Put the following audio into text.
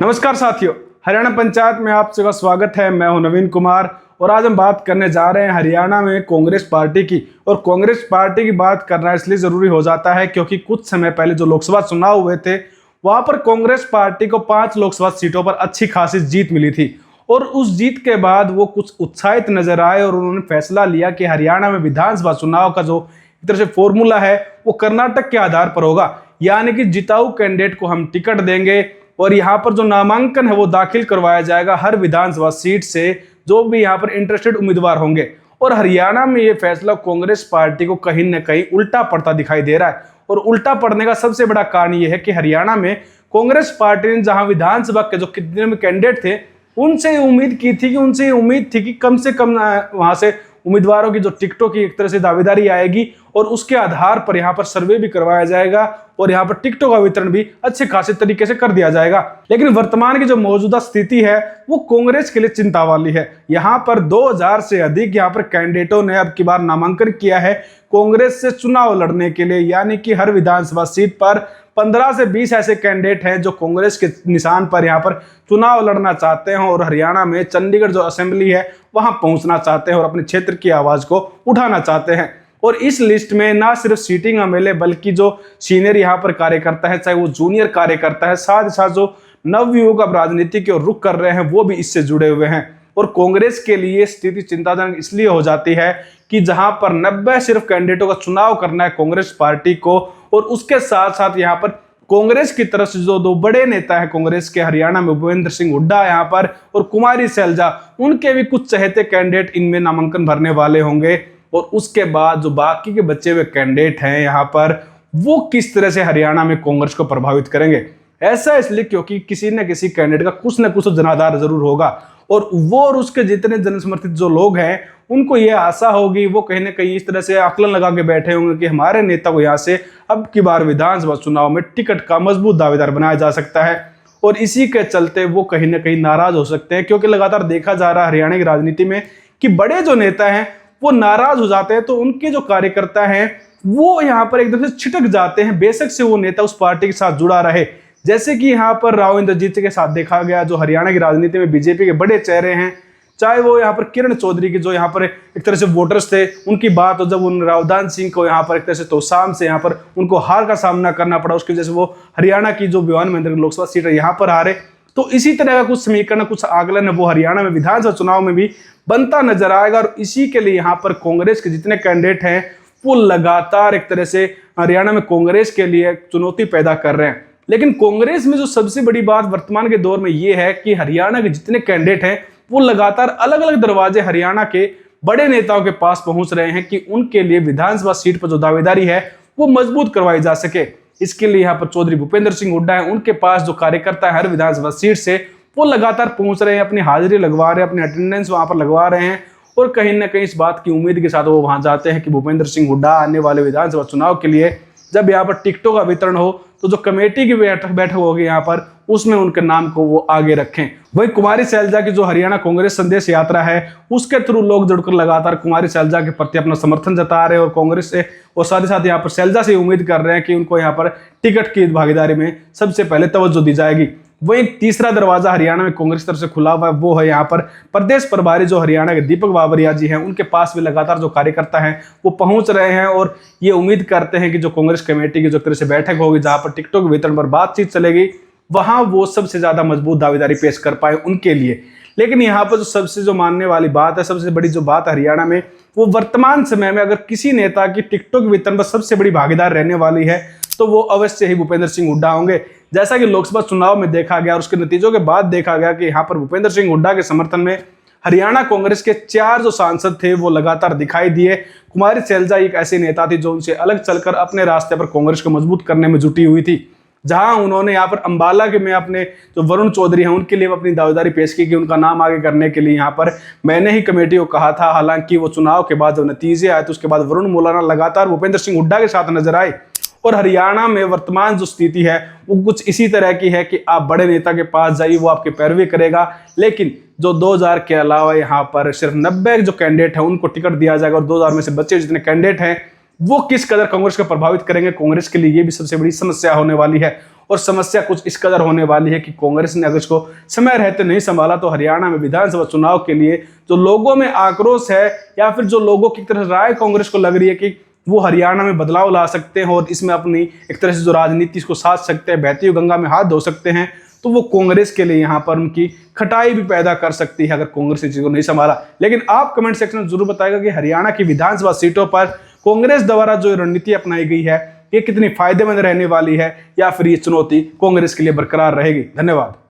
नमस्कार साथियों, हरियाणा पंचायत में आप सबका स्वागत है। मैं हूं नवीन कुमार और आज हम बात करने जा रहे हैं हरियाणा में कांग्रेस पार्टी की। और कांग्रेस पार्टी की बात करना इसलिए जरूरी हो जाता है क्योंकि कुछ समय पहले जो लोकसभा चुनाव हुए थे वहां पर कांग्रेस पार्टी को 5 लोकसभा सीटों पर अच्छी खासी जीत मिली थी। और उस जीत के बाद वो कुछ उत्साहित नजर आए और उन्होंने फैसला लिया कि हरियाणा में विधानसभा चुनाव का जो एक तरह से फॉर्मूला है वो कर्नाटक के आधार पर होगा, यानी कि जिताऊ कैंडिडेट को हम टिकट देंगे और यहाँ पर जो नामांकन है वो दाखिल करवाया जाएगा हर विधानसभा सीट से जो भी यहाँ पर इंटरेस्टेड उम्मीदवार होंगे। और हरियाणा में ये फैसला कांग्रेस पार्टी को कहीं ना कहीं उल्टा पड़ता दिखाई दे रहा है। और उल्टा पड़ने का सबसे बड़ा कारण ये है कि हरियाणा में कांग्रेस पार्टी ने जहां विधानसभा के जो कितने भी कैंडिडेट थे उनसे उम्मीद थी कि कम से कम वहां से उम्मीदवारों की जो टिकटों की एक तरह से दावेदारी आएगी और उसके आधार पर यहाँ पर सर्वे भी करवाया जाएगा और यहाँ पर टिकटों का वितरण भी अच्छे खासे तरीके से कर दिया जाएगा। लेकिन वर्तमान की जो मौजूदा स्थिति है वो कांग्रेस के लिए चिंता वाली है। यहाँ पर 2000 से अधिक यहाँ पर कैंडिडेटों ने अब की बार नामांकन किया है कांग्रेस से चुनाव लड़ने के लिए, यानी कि हर विधानसभा सीट पर 15 से 20 ऐसे कैंडिडेट हैं जो कांग्रेस के निशान पर यहाँ पर चुनाव लड़ना चाहते हैं और हरियाणा में चंडीगढ़ जो असेंबली है वहां पहुंचना चाहते हैं और अपने क्षेत्र की आवाज को उठाना चाहते हैं। और इस लिस्ट में ना सिर्फ सीटिंग एमएलए बल्कि जो सीनियर यहाँ पर कार्यकर्ता है, चाहे वो जूनियर कार्यकर्ता है, साथ ही साथ जो नवयुवक अब राजनीति की ओर रुख कर रहे हैं वो भी इससे जुड़े हुए हैं। और कांग्रेस के लिए स्थिति चिंताजनक इसलिए हो जाती है कि जहां पर 90 सिर्फ कैंडिडेटों का चुनाव करना है कांग्रेस पार्टी को और उसके साथ साथ यहाँ पर कांग्रेस की तरफ से जो 2 बड़े नेता हैं कांग्रेस के हरियाणा में, भूपेंद्र सिंह हुड्डा यहाँ पर और कुमारी सैलजा, उनके भी कुछ चहेते कैंडिडेट इनमें नामांकन भरने वाले होंगे। और उसके बाद जो बाकी के बचे हुए कैंडिडेट हैं यहाँ पर वो किस तरह से हरियाणा में कांग्रेस को प्रभावित करेंगे। ऐसा इसलिए क्योंकि किसी न किसी कैंडिडेट का कुछ न कुछ जनाधार जरूर होगा और वो और उसके जितने जनसमर्थित जो लोग हैं उनको ये आशा होगी, वो कहीं ना कहीं इस तरह से आकलन लगा के बैठे होंगे कि हमारे नेता को यहाँ से अब की बार विधानसभा चुनाव में टिकट का मजबूत दावेदार बनाया जा सकता है। और इसी के चलते वो कहीं ना कहीं नाराज हो सकते हैं क्योंकि लगातार देखा जा रहा है हरियाणा की राजनीति में कि बड़े जो नेता हैं वो नाराज हो जाते हैं तो उनके जो कार्यकर्ता हैं वो यहाँ पर एकदम से छिटक जाते हैं, बेशक से वो नेता उस पार्टी के साथ जुड़ा रहे। जैसे कि यहाँ पर राव इंद्रजीत के साथ देखा गया, जो हरियाणा की राजनीति में बीजेपी के बड़े चेहरे हैं, चाहे वो यहाँ पर किरण चौधरी की जो यहाँ पर एक तरह से वोटर्स थे उनकी बात हो, जब उन रावदान सिंह को यहाँ पर एक तरह से तोसाम से यहाँ पर उनको हार का सामना करना पड़ा, उसकी वजह से वो हरियाणा की जो भिवानी महेंद्र लोकसभा सीट है यहाँ पर हारे। तो इसी तरह का कुछ समीकरण, कुछ आकलन है वो हरियाणा में विधानसभा चुनाव में भी बनता नजर आएगा। और इसी के लिए यहाँ पर कांग्रेस के जितने कैंडिडेट हैं वो लगातार एक तरह से हरियाणा में कांग्रेस के लिए चुनौती पैदा कर रहे हैं। लेकिन कांग्रेस में जो सबसे बड़ी बात वर्तमान के दौर में ये है कि हरियाणा के जितने कैंडिडेट हैं वो लगातार अलग अलग दरवाजे हरियाणा के बड़े नेताओं के पास पहुंच रहे हैं कि उनके लिए विधानसभा सीट पर जो दावेदारी है वो मजबूत करवाई जा सके। इसके लिए यहाँ पर चौधरी भूपेंद्र सिंह हुड्डा है, उनके पास जो कार्यकर्ता है हर विधानसभा सीट से वो लगातार पहुंच रहे हैं, अपनी हाजिरी लगवा रहे हैं, अपनी अटेंडेंस वहां पर लगवा रहे हैं और कहीं ना कहीं इस बात की उम्मीद के साथ वो वहां जाते हैं कि भूपेंद्र सिंह हुड्डा आने वाले विधानसभा चुनाव के लिए जब यहाँ पर टिकटों का वितरण हो तो जो कमेटी की बैठक होगी यहाँ पर उसमें उनके नाम को वो आगे रखें। वही कुमारी सैलजा की जो हरियाणा कांग्रेस संदेश यात्रा है उसके थ्रू लोग जुड़कर लगातार कुमारी सैलजा के प्रति अपना समर्थन जता रहे हैं और कांग्रेस से और साथ ही साथ यहाँ पर सैलजा से उम्मीद कर रहे हैं कि उनको यहाँ पर टिकट की भागीदारी में सबसे पहले तवज्जो दी जाएगी। वही तीसरा दरवाजा हरियाणा में कांग्रेस तरफ से खुला हुआ है वो है यहाँ पर प्रदेश प्रभारी जो हरियाणा के दीपक बाबरिया जी हैं, उनके पास भी लगातार जो कार्यकर्ता हैं वो पहुंच रहे हैं और ये उम्मीद करते हैं कि जो कांग्रेस कमेटी की जो तरह से बैठक होगी जहां पर टिकटों के वितरण पर बातचीत चलेगी वहां वो सबसे ज्यादा मजबूत दावेदारी पेश कर पाए उनके लिए। लेकिन यहाँ पर जो सबसे जो मानने वाली बात है, सबसे बड़ी जो बात हरियाणा में वो वर्तमान समय में अगर किसी नेता की टिकटों के वितरण पर सबसे बड़ी भागीदार रहने वाली है तो वो अवश्य ही भूपेंद्र सिंह हुड्डा होंगे। जैसा कि लोकसभा चुनाव में देखा गया और उसके नतीजों के बाद देखा गया कि यहाँ पर भूपेंद्र सिंह हुड्डा के समर्थन में हरियाणा कांग्रेस के 4 जो सांसद थे वो लगातार दिखाई दिए। कुमारी सैलजा एक ऐसी नेता थी जो उनसे अलग चलकर अपने रास्ते पर कांग्रेस को मजबूत करने में जुटी हुई थी। जहां उन्होंने यहाँ पर अंबाला के में अपने जो वरुण चौधरी हैं उनके लिए अपनी दावेदारी पेश की कि उनका नाम आगे करने के लिए यहाँ पर मैंने ही कमेटी को कहा था। हालांकि वो चुनाव के बाद जब नतीजे आए तो उसके बाद वरुण मौलाना लगातार भूपेंद्र सिंह हुड्डा के साथ नजर आए। और हरियाणा में वर्तमान जो स्थिति है वो कुछ इसी तरह की है कि आप बड़े नेता के पास जाइए, वो आपकी पैरवी करेगा, लेकिन जो 2000 के अलावा यहाँ पर सिर्फ 90 जो कैंडिडेट है उनको टिकट दिया जाएगा और 2000 में से बच्चे जितने कैंडिडेट हैं वो किस कदर कांग्रेस को प्रभावित करेंगे, कांग्रेस के लिए ये भी सबसे बड़ी समस्या होने वाली है। और समस्या कुछ इस कदर होने वाली है कि कांग्रेस ने अगर इसको समय रहते नहीं संभाला तो हरियाणा में विधानसभा चुनाव के लिए जो लोगों में आक्रोश है या फिर जो लोगों की तरह राय कांग्रेस को लग रही है कि वो हरियाणा में बदलाव ला सकते हैं और इसमें अपनी एक तरह से जो राजनीति इसको साध सकते हैं, बहती हुई गंगा में हाथ धो सकते हैं, तो वो कांग्रेस के लिए यहाँ पर उनकी खटाई भी पैदा कर सकती है अगर कांग्रेस इस चीज को नहीं संभाला। लेकिन आप कमेंट सेक्शन में जरूर बताएगा कि हरियाणा की विधानसभा सीटों पर कांग्रेस द्वारा जो रणनीति अपनाई गई है ये कितनी फायदेमंद रहने वाली है या फिर ये चुनौती कांग्रेस के लिए बरकरार रहेगी। धन्यवाद।